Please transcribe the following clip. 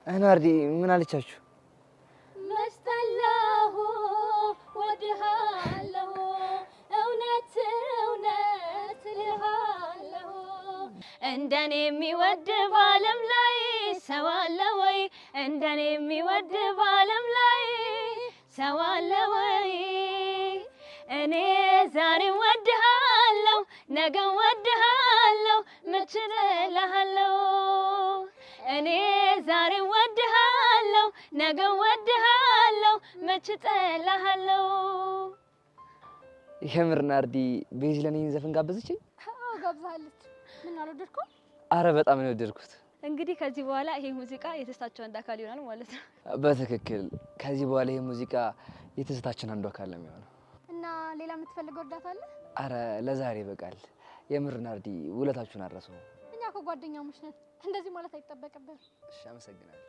ናርዲ ምን አለቻችሁ? መስጠላሁ ወድሃለሁ እውነት እውነት ልሃለሁ እንደኔ የሚወድ ባለም ላይ ሰው አለ ወይ? እንደኔ የሚወድ ባለም ላይ ሰው አለ ወይ? እኔ ዛሬ ወድሃለሁ ነገ ወድሃለሁ መች እልሃለሁ እኔ ዛሬ ወድሃለሁ ነገ ወድሃለሁ መች እጠላሃለሁ። የምር ናርዲ ቤዚ ለኔ ዘፈን ጋበዘችኝ? አዎ ጋብዛለች። ምን አልወደድከው? አረ በጣም ነው የወደድኩት። እንግዲህ ከዚህ በኋላ ይሄ ሙዚቃ የተስታቸው አንድ አካል ይሆናል ማለት ነው። በትክክል ከዚህ በኋላ ይሄ ሙዚቃ የተስታችን አንዱ አካል ነው የሚሆነው። እና ሌላ የምትፈልገው እርዳታ አለ? አረ ለዛሬ በቃል። የምር ናርዲ ውለታችሁን አረሰው። እኛ እኮ ጓደኛሞች ነን፣ እንደዚህ ማለት አይጠበቅብህም። እሺ አመሰግናለሁ።